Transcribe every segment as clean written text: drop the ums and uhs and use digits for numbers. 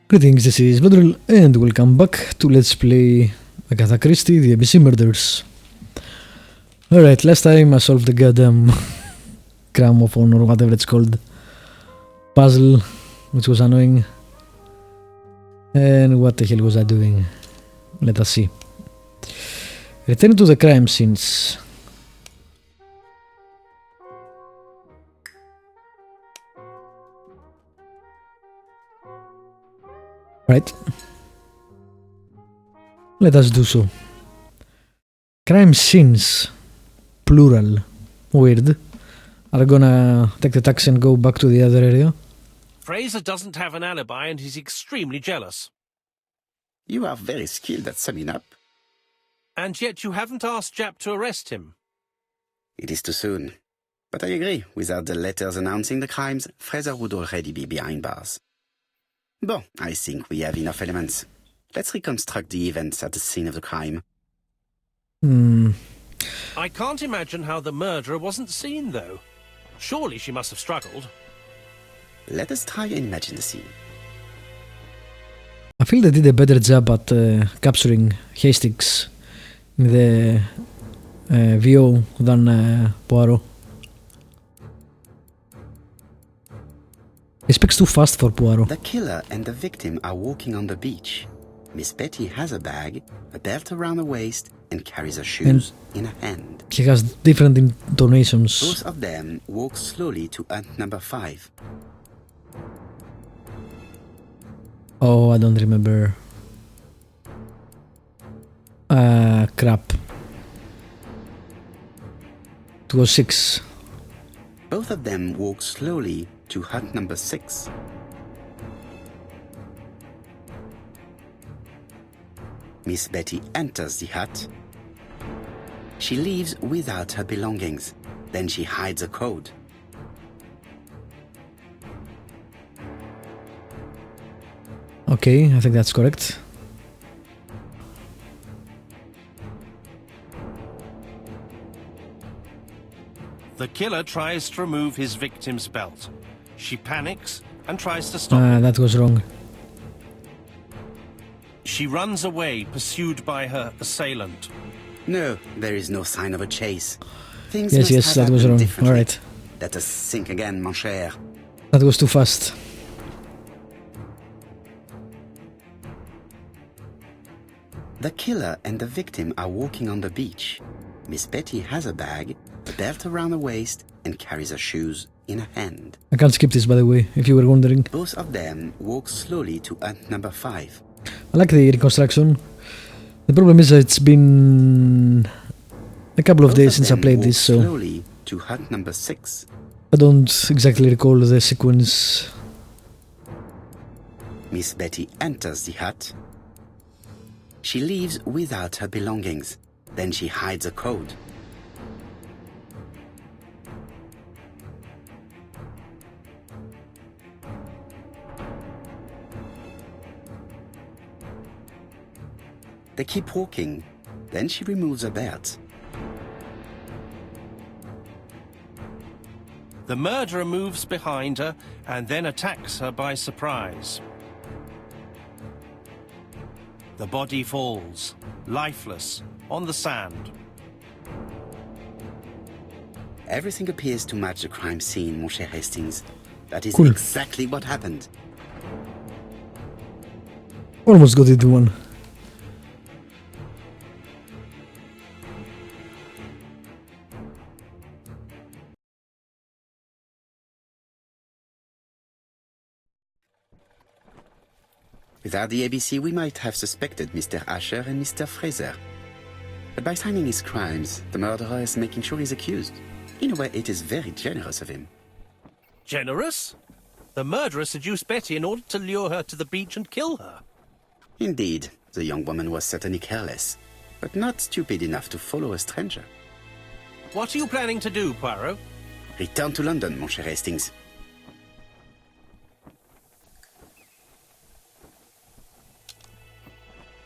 Greetings, this is what'llyl, and welcome back to Let's Play Agatha Christie, the ABC Murders. Alright, last time I solved the goddamn gramophone or whatever it's called puzzle, which was annoying. And what the hell was I doing? Let us see. Return to the crime scenes. Right. Let us do so. Crime scenes. Plural. Weird. Are we gonna take the taxi and go back to the other area? Fraser doesn't have an alibi and he's extremely jealous. You are very skilled at summing up. And yet you haven't asked Jap to arrest him. It is too soon. But I agree, without the letters announcing the crimes, Fraser would already be behind bars. Bon, I think we have enough elements. Let's reconstruct the events at the scene of the crime. I can't imagine how the murderer wasn't seen, though. Surely she must have struggled. Let us try and imagine the scene. I feel they did a better job at capturing Hastings in the VO than Poirot. He speaks too fast for Poirot. The killer and the victim are walking on the beach. Miss Betty has a bag, a belt around her waist, and carries her shoes in her hand. He has different intonations. Both of them walk slowly to hut number 5. Oh, I don't remember. Crap. It was 6. Both of them walk slowly to hut number 6. Miss Betty enters the hut. She leaves without her belongings. Then she hides a code. Okay, I think that's correct. The killer tries to remove his victim's belt. She panics and tries to stop him. That was wrong. She runs away, pursued by her assailant. No, there is no sign of a chase. Things Yes, must have that was happened wrong. differently. Alright. Let us think again, mon cher. That was too fast. The killer and the victim are walking on the beach. Miss Betty has a bag, a belt around her waist, and carries her shoes in her hand. I can't skip this, by the way, if you were wondering. Both of them walk slowly to hut number 5. I like the reconstruction. The problem is that it's been a couple of Both days since I them played walk this, so slowly to hut number 6. I don't exactly recall the sequence. Miss Betty enters the hut. She leaves without her belongings. Then she hides a code. They keep walking. Then she removes her belt. The murderer moves behind her and then attacks her by surprise. The body falls, lifeless, on the sand. Everything appears to match the crime scene, mon cher Hastings. That is Cool. exactly what happened. Almost got it to one. Without the ABC, we might have suspected Mr. Asher and Mr. Fraser. But by signing his crimes, the murderer is making sure he's accused. In a way, it is very generous of him. Generous? The murderer seduced Betty in order to lure her to the beach and kill her. Indeed, the young woman was certainly careless, but not stupid enough to follow a stranger. What are you planning to do, Poirot? Return to London, mon cher Hastings.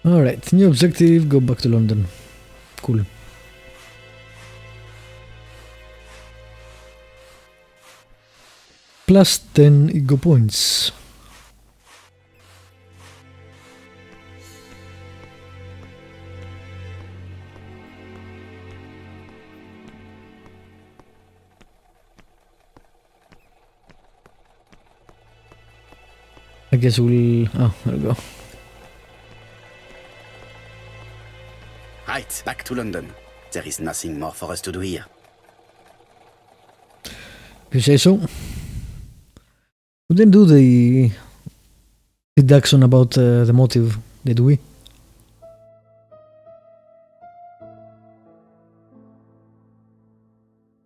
Alright, new objective, go back to London. Cool. Plus 10 ego points. guess we'll... Oh, there we go. Right, back to London. There is nothing more for us to do here. If you say so. We didn't do the deduction about the motive, did we?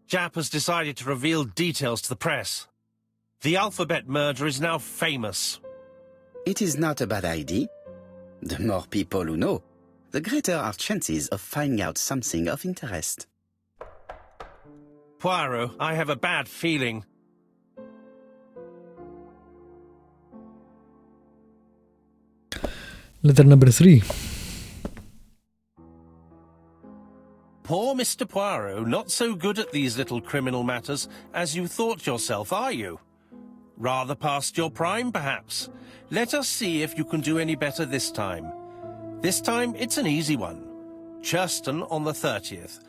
Jap has decided to reveal details to the press. The alphabet murder is now famous. It is not a bad idea. The more people who know, the greater our chances of finding out something of interest. Poirot, I have a bad feeling. Letter number 3. Poor Mr. Poirot, not so good at these little criminal matters as you thought yourself, are you? Rather past your prime, perhaps. Let us see if you can do any better this time. This time, it's an easy one. Churston on the 30th.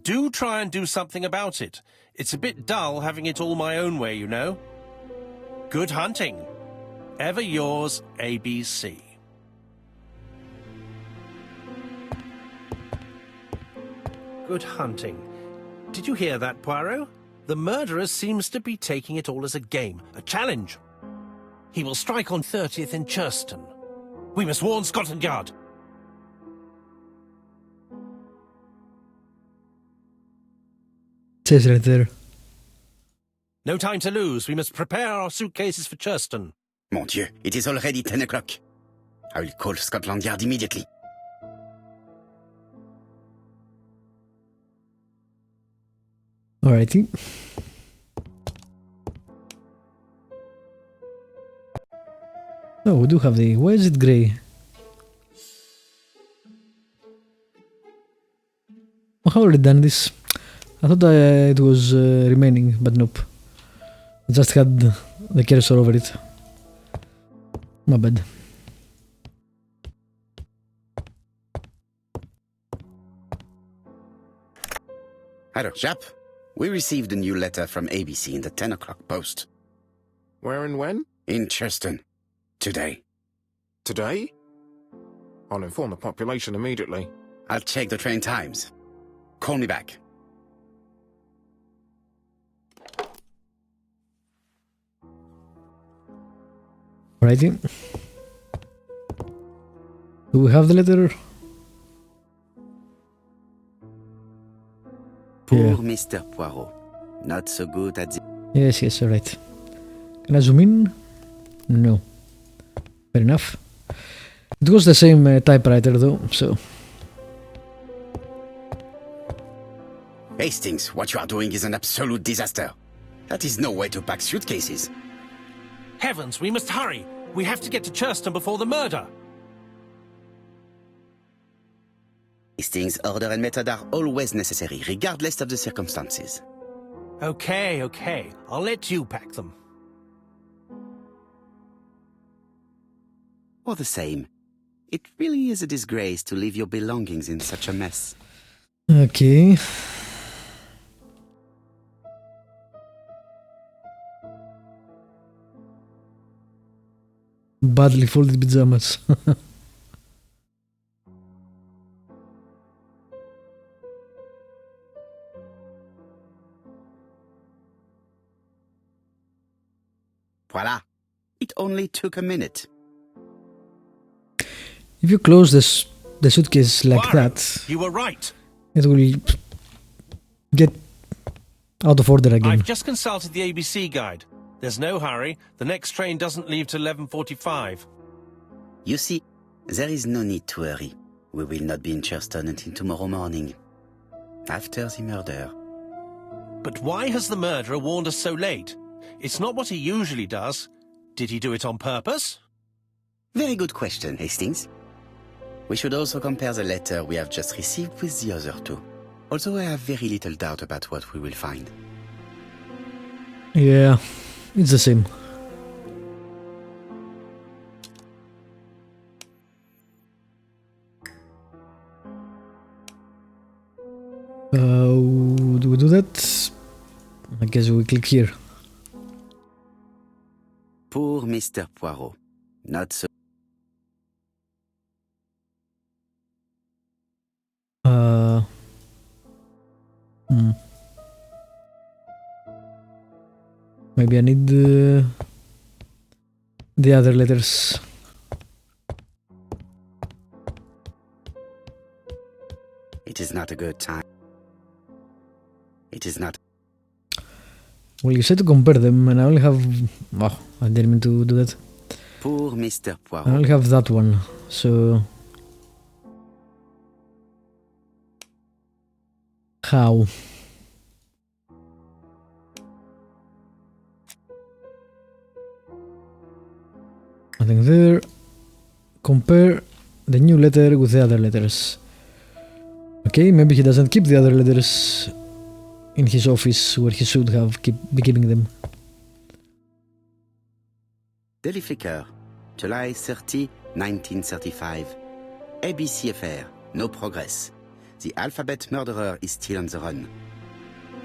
Do try and do something about it. It's a bit dull having it all my own way, you know. Good hunting. Ever yours, ABC. Good hunting. Did you hear that, Poirot? The murderer seems to be taking it all as a game, a challenge. He will strike on 30th in Churston. We must warn Scotland Yard. It says right there. No time to lose. We must prepare our suitcases for Churston. Mon Dieu, it is already 10 o'clock. I will call Scotland Yard immediately. Alrighty. Oh, we do have the... Why is it grey? Oh, how already done this? I thought it was remaining, but nope. I just had the cursor over it. My bad. Hello, Jap. We received a new letter from ABC in the 10 o'clock post. Where and when? In Churston. Today. Today? I'll inform the population immediately. I'll check the train times. Call me back. Alrighty. Do we have the letter? Poor Yeah. Mr. Poirot. Not so good at the... Yes, alright. Can I zoom in? No. Fair enough. It was the same typewriter though, so... Hastings, what you are doing is an absolute disaster. That is no way to pack suitcases. Heavens, we must hurry. We have to get to Churston before the murder. Hastings' order and method are always necessary, regardless of the circumstances. Okay. I'll let you pack them. All the same, it really is a disgrace to leave your belongings in such a mess. Okay. Badly folded pajamas. Voila. It only took a minute. If you close the suitcase like Poirot, that, you were right. it will get out of order again. I've just consulted the ABC guide. There's no hurry. The next train doesn't leave till 11:45. You see, there is no need to hurry. We will not be in Churston until tomorrow morning. After the murder. But why has the murderer warned us so late? It's not what he usually does. Did he do it on purpose? Very good question, Hastings. We should also compare the letter we have just received with the other two. Although I have very little doubt about what we will find. Yeah, it's the same. Do we do that? I guess we click here. Poor Mr. Poirot. Not so. Maybe I need the other letters. It is not a good time. It is not. Well, you said to compare them, and I only have. Oh, I didn't mean to do that. Poor Mr. I Poirot. only have that one, so. How? Nothing there. Compare the new letter with the other letters. Okay, maybe he doesn't keep the other letters in his office where he should have be keeping them. Daily Flicker, July 30, 1935. ABC affair, no progress. The alphabet murderer is still on the run.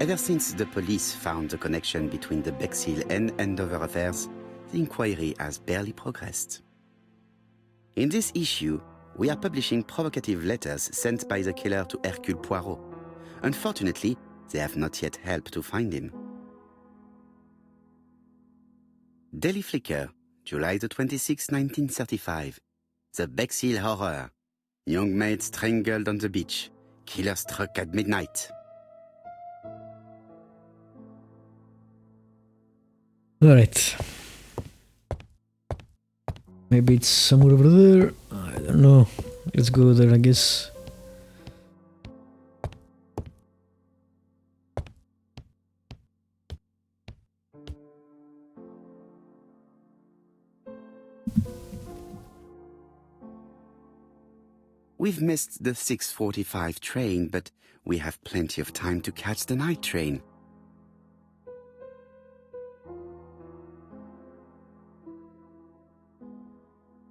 Ever since the police found the connection between the Bexhill and Andover affairs, the inquiry has barely progressed. In this issue, we are publishing provocative letters sent by the killer to Hercule Poirot. Unfortunately, they have not yet helped to find him. Daily Flicker, July the 26th, 1935. The Bexhill Horror. Young maid strangled on the beach. Killer struck at midnight. Alright. Maybe it's somewhere over there. I don't know. Let's go there, I guess. We've missed the 6:45 train, but we have plenty of time to catch the night train.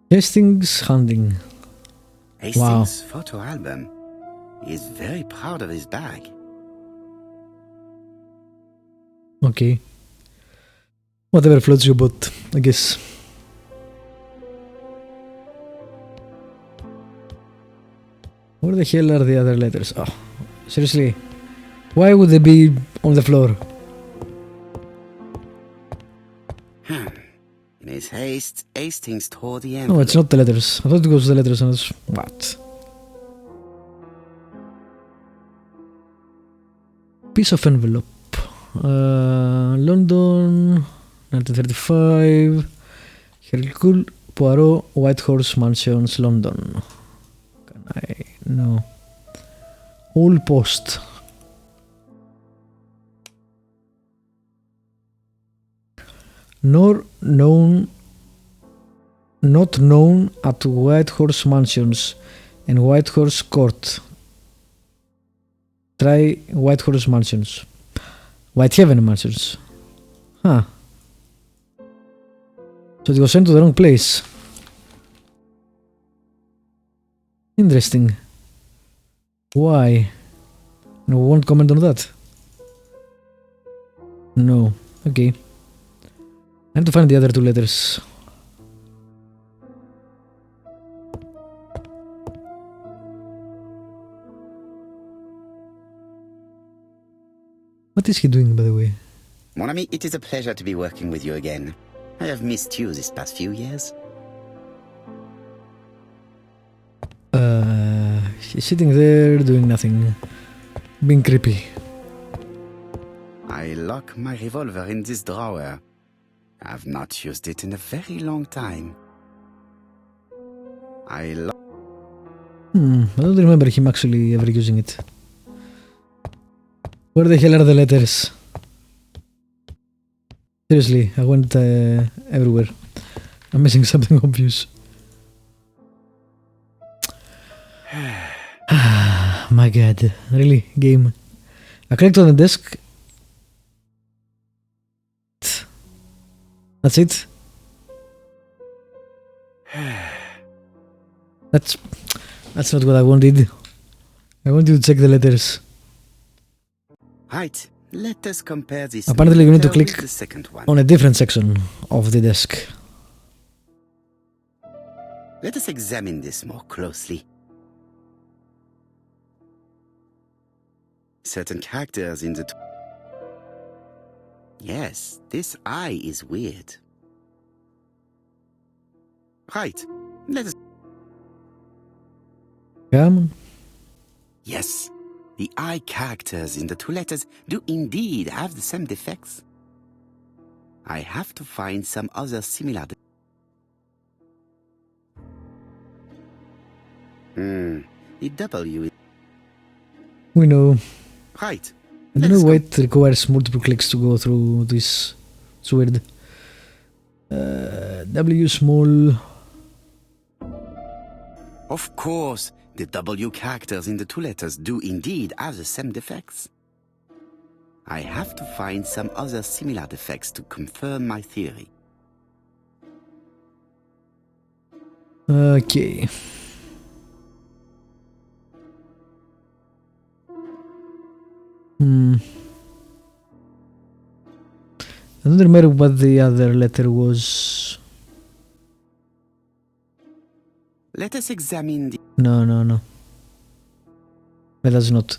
Hastings hunting. Hastings' photo album. He is very proud of his bag. Okay. Whatever floats your boat, I guess. Where the hell are the other letters? Oh, seriously. Why would they be on the floor? In his haste, Hastings tore the No, envelope. it's not the letters. I thought it was the letters and it's... What? Piece of envelope. London, 1935. Hercule Poirot, White Horse Mansions, London. Can I... No. All post. Not known at White Horse Mansions and White Horse Court. Try White Horse Mansions. Whitehaven Mansions. Huh. So it was sent to the wrong place. Interesting. Why? No, won't comment on that. No. Okay. I have to find the other two letters. What is he doing, by the way? Mon ami, it is a pleasure to be working with you again. I have missed you this past few years. She's sitting there doing nothing. Being creepy. I lock my revolver in this drawer. I've not used it in a very long time. I don't remember him actually ever using it. Where the hell are the letters? Seriously, I went everywhere. I'm missing something obvious. My god, really? Game. I clicked on the desk. That's it? That's not what I wanted. I wanted to check the letters. Right, let us compare this. Apparently you need to letter with click the second one. on a different section of the desk. Let us examine this more closely. Certain characters in the... Yes, this eye is weird. Right, let us... Come on. Yes, the eye characters in the two letters do indeed have the same defects. I have to find some other similar... The W is... We know. Right. I don't know why it requires multiple clicks to go through this. It's weird. W small. Of course, the W characters in the two letters do indeed have the same defects. I have to find some other similar defects to confirm my theory. Okay. I don't remember what the other letter was. Let us examine the... No. Let us not.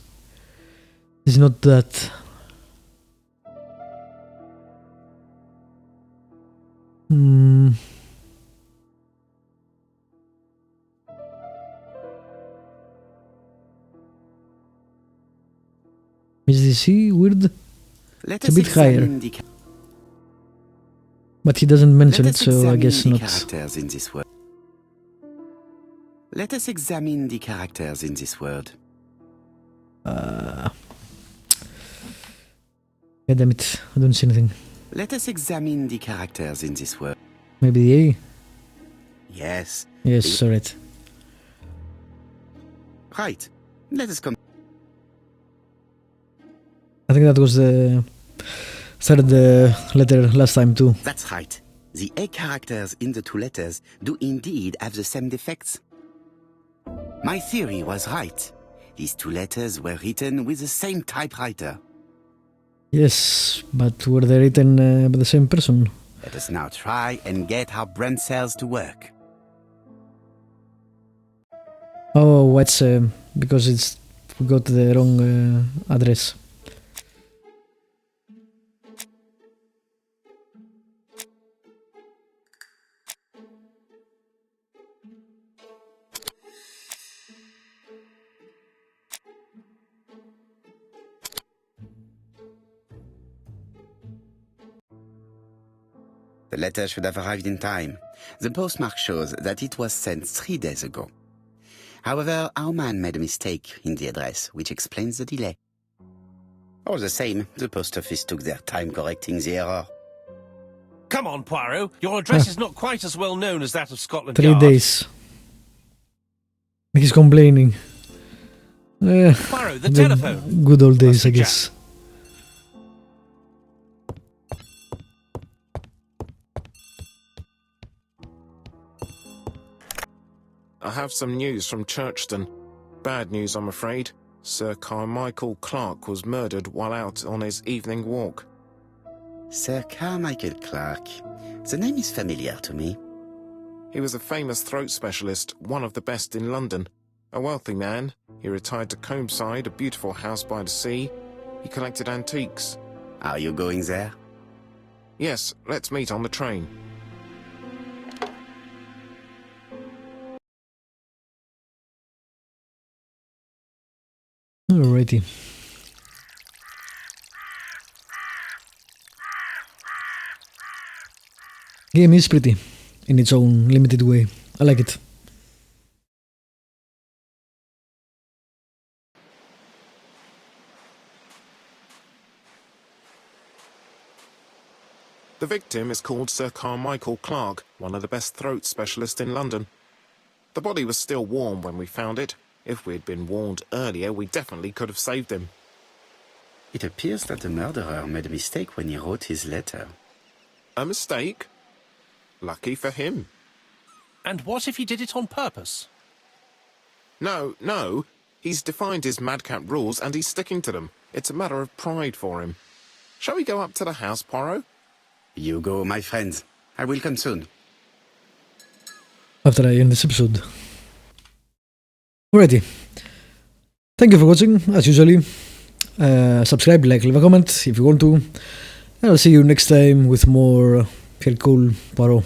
It's not that. Is this weird? Let It's a us bit higher. examine the... But he doesn't mention Let it, us so I examine guess the not. characters in this word. Let us examine the characters in this word. God damn it, I don't see anything. Let us examine the characters in this word. Maybe the A? Yes. Yes, alright. Right. Let us come... I think that was the third letter last time too. That's right. The A characters in the two letters do indeed have the same defects. My theory was right. These two letters were written with the same typewriter. Yes, but were they written by the same person? Let us now try and get our brain cells to work. Oh, what's because we got the wrong address. The letter should have arrived in time. The postmark shows that it was sent 3 days ago. However, our man made a mistake in the address, which explains the delay. All the same, the post office took their time correcting the error. Come on, Poirot. Your address is not quite as well known as that of Scotland 3 Yard. days. He's complaining. Poirot, the telephone. Good old days, Must I be guess. I have some news from Churchton. Bad news, I'm afraid. Sir Carmichael Clark was murdered while out on his evening walk. Sir Carmichael Clark. The name is familiar to me. He was a famous throat specialist, one of the best in London. A wealthy man, he retired to Combside, a beautiful house by the sea. He collected antiques. Are you going there? Yes, let's meet on the train. Alrighty. Game is pretty in its own limited way. I like it. The victim is called Sir Carmichael Clark, one of the best throat specialists in London. The body was still warm when we found it. If we'd been warned earlier, we definitely could have saved him. It appears that the murderer made a mistake when he wrote his letter. A mistake? Lucky for him. And what if he did it on purpose? No. He's defined his madcap rules and he's sticking to them. It's a matter of pride for him. Shall we go up to the house, Poirot? You go, my friends. I will come soon. after I end this episode. Alrighty. Thank you for watching, as usually. Subscribe, like, leave a comment if you want to. And I'll see you next time with more Hercule Poirot.